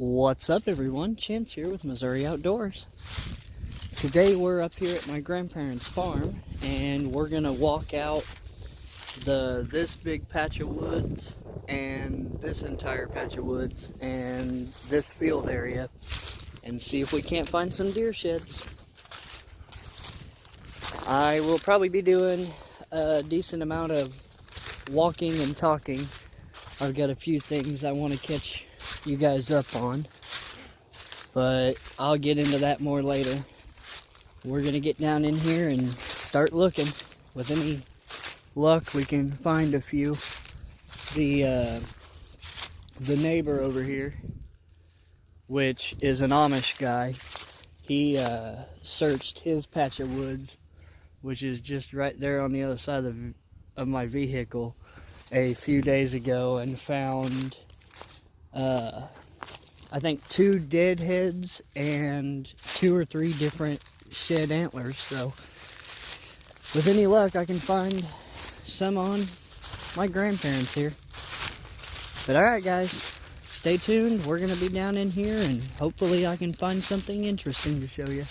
What's up everyone, Chance here with Missouri Outdoors. Today we're up here at my grandparents' farm and we're gonna walk out this big patch of woods and this entire patch of woods and this field area and see if we can't find some deer sheds. I will probably be doing a decent amount of walking and talking. I've got a few things I want to catch you guys up on, but I'll get into that more later. We're gonna get down in here and start looking. With any luck, we can find a few. The neighbor over here, which is an Amish guy, he searched his patch of woods, which is just right there on the other side of my vehicle, a few days ago, and found I think 2 dead heads and 2 or 3 different shed antlers. So with any luck, I can find some on my grandparents here. But alright guys, stay tuned. We're gonna be down in here and hopefully I can find something interesting to show you.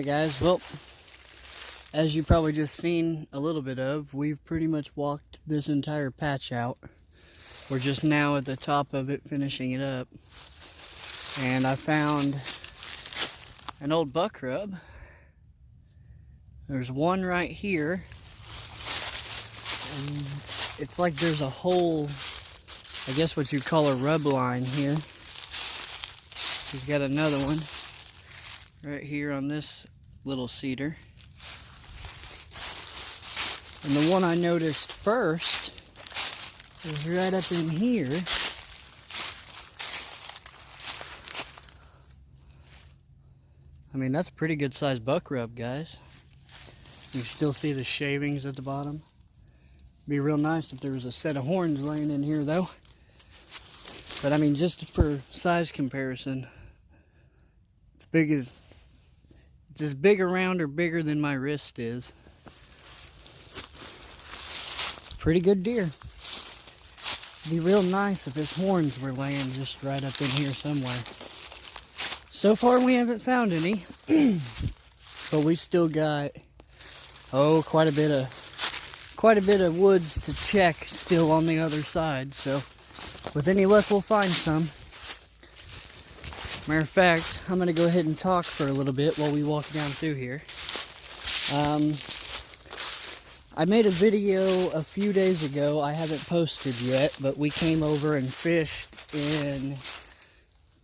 guys, well, as you probably just seen a little bit of, we've pretty much walked this entire patch out. We're just now at the top of it, finishing it up. And I found an old buck rub. There's one right here. And it's like there's a whole, I guess what you call a rub line here. He's got another one right here on this little cedar. And the one I noticed first is right up in here. I mean, that's a pretty good sized buck rub, guys. You still see the shavings at the bottom. Be real nice if there was a set of horns laying in here though. But I mean, just for size comparison, it's as big around or bigger than my wrist is. Pretty good deer. It'd be real nice if his horns were laying just right up in here somewhere. So far we haven't found any, but we still got quite a bit of woods to check still on the other side. So with any luck we'll find some. Matter of fact, I'm gonna go ahead and talk for a little bit while we walk down through here. I made a video a few days ago. I haven't posted yet, but we came over and fished in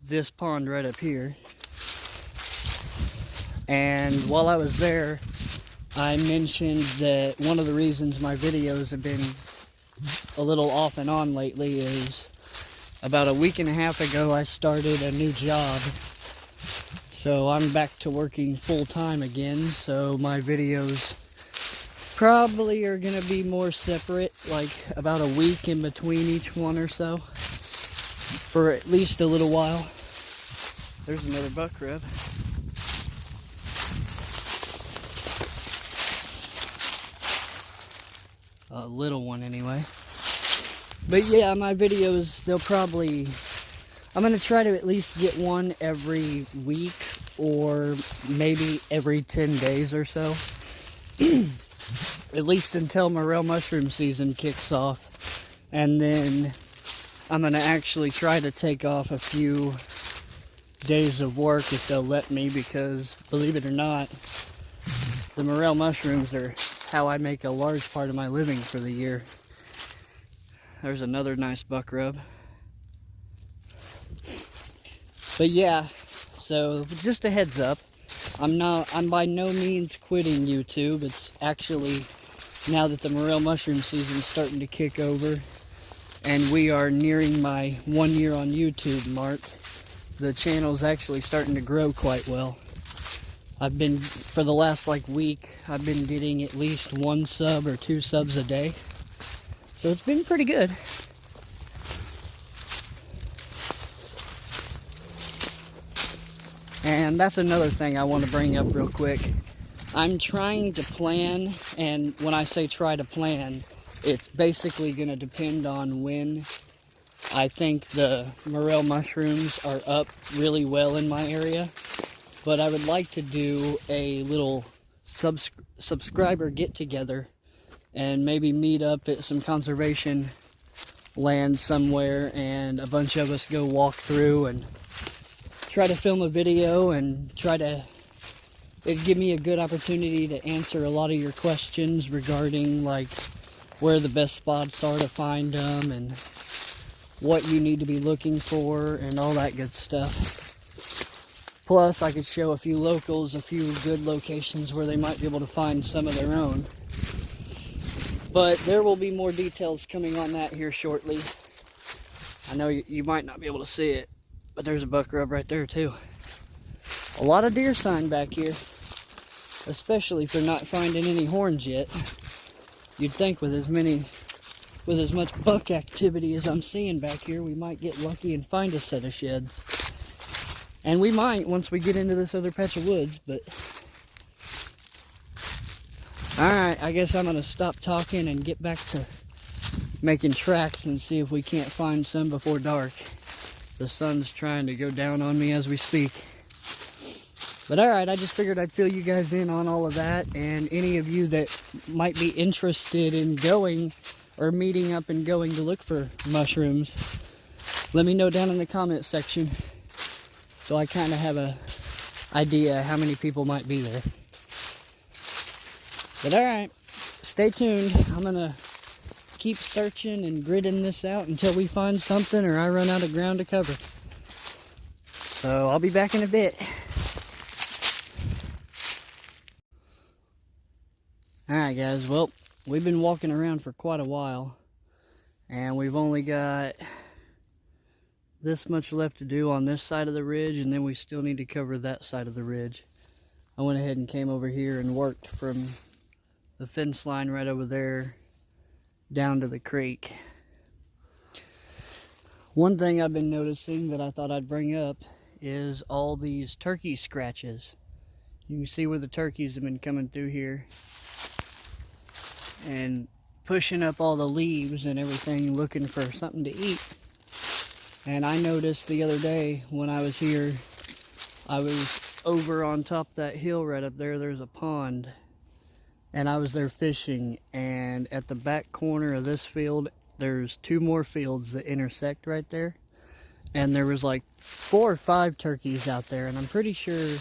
this pond right up here. And while I was there, I mentioned that one of the reasons my videos have been a little off and on lately is about a week and a half ago I started a new job. So I'm back to working full-time again, so my videos probably are gonna be more separate, like about a week in between each one or so, for at least a little while. There's another buck rub. A little one anyway. But yeah, my videos, I'm gonna try to at least get one every week or maybe every 10 days or so. At least until morel mushroom season kicks off. And then I'm gonna actually try to take off a few days of work if they'll let me, because believe it or not, the morel mushrooms are how I make a large part of my living for the year. There's another nice buck rub. But yeah, so just a heads up, I'm by no means quitting YouTube. It's actually, now that the morel mushroom season is starting to kick over and we are nearing my 1 year on YouTube mark, the channel's actually starting to grow quite well. For the last week, I've been getting at least 1 sub or 2 subs a day. So it's been pretty good. And that's another thing I want to bring up real quick. I'm trying to plan, and when I say try to plan, it's basically going to depend on when I think the morel mushrooms are up really well in my area. But I would like to do a little subscriber get-together and maybe meet up at some conservation land somewhere and a bunch of us go walk through and try to film a video and it'd give me a good opportunity to answer a lot of your questions regarding where the best spots are to find them and what you need to be looking for and all that good stuff. Plus, I could show a few locals a few good locations where they might be able to find some of their own. But there will be more details coming on that here shortly. I know you might not be able to see it, but there's a buck rub right there too. A lot of deer sign back here, especially if they're not finding any horns yet. You'd think with as much buck activity as I'm seeing back here, we might get lucky and find a set of sheds. And we might once we get into this other patch of woods, but... Alright, I guess I'm going to stop talking and get back to making tracks and see if we can't find some before dark. The sun's trying to go down on me as we speak. But alright, I just figured I'd fill you guys in on all of that, and any of you that might be interested in going or meeting up and going to look for mushrooms, let me know down in the comment section so I kind of have a idea how many people might be there. But alright, stay tuned. I'm going to keep searching and gridding this out until we find something or I run out of ground to cover. So I'll be back in a bit. Alright guys, well, we've been walking around for quite a while, and we've only got this much left to do on this side of the ridge, and then we still need to cover that side of the ridge. I went ahead and came over here and worked from the fence line right over there down to the creek. One thing I've been noticing that I thought I'd bring up is all these turkey scratches. You can see where the turkeys have been coming through here and pushing up all the leaves and everything, looking for something to eat. And I noticed the other day when I was here, I was over on top of that hill right up there, there's a pond, and I was there fishing, and at the back corner of this field there's two more fields that intersect right there, and there was like 4 or 5 turkeys out there, and I'm pretty sure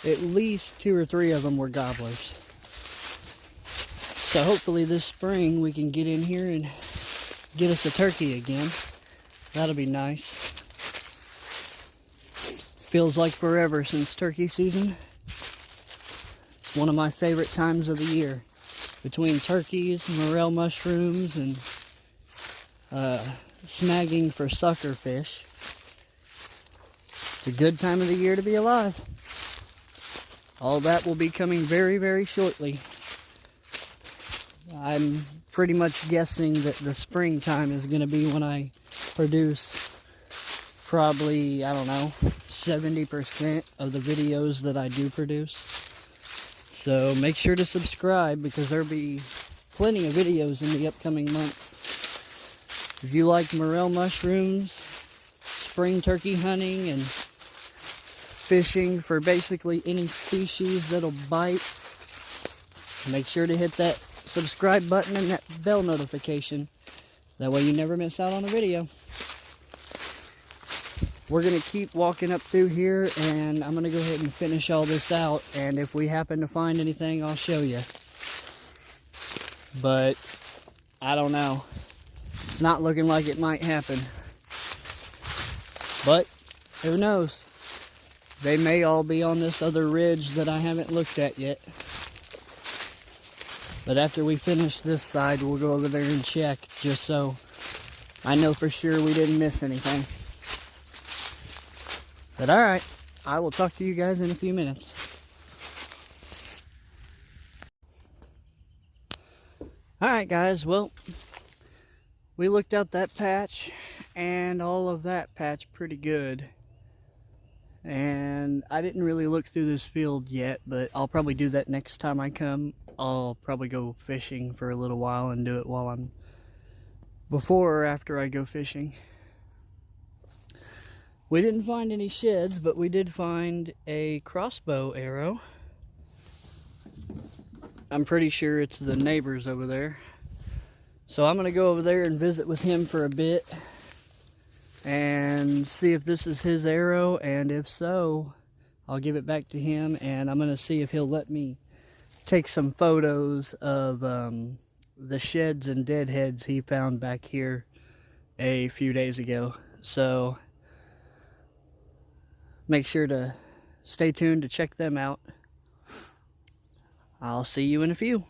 at least 2 or 3 of them were gobblers. So hopefully this spring we can get in here and get us a turkey again. That'll be nice. Feels like forever since turkey season. It's one of my favorite times of the year. Between turkeys, morel mushrooms, and snagging for sucker fish. It's a good time of the year to be alive. All that will be coming very, very shortly. I'm pretty much guessing that the springtime is going to be when I produce probably, I don't know, 70% of the videos that I do produce. So make sure to subscribe because there'll be plenty of videos in the upcoming months. If you like morel mushrooms, spring turkey hunting, and fishing for basically any species that'll bite, make sure to hit that subscribe button and that bell notification. That way you never miss out on a video. We're going to keep walking up through here, and I'm going to go ahead and finish all this out, and if we happen to find anything, I'll show you. But I don't know. It's not looking like it might happen. But who knows? They may all be on this other ridge that I haven't looked at yet. But after we finish this side, we'll go over there and check, just so I know for sure we didn't miss anything. But alright, I will talk to you guys in a few minutes. Alright guys, well, we looked out that patch and all of that patch pretty good. And I didn't really look through this field yet, but I'll probably do that next time I come. I'll probably go fishing for a little while and do it while I'm before or after I go fishing. We didn't find any sheds, but we did find a crossbow arrow. I'm pretty sure it's the neighbor's over there. So I'm going to go over there and visit with him for a bit and see if this is his arrow, and if so, I'll give it back to him, and I'm going to see if he'll let me take some photos of the sheds and deadheads he found back here a few days ago. So make sure to stay tuned to check them out. I'll see you in a few.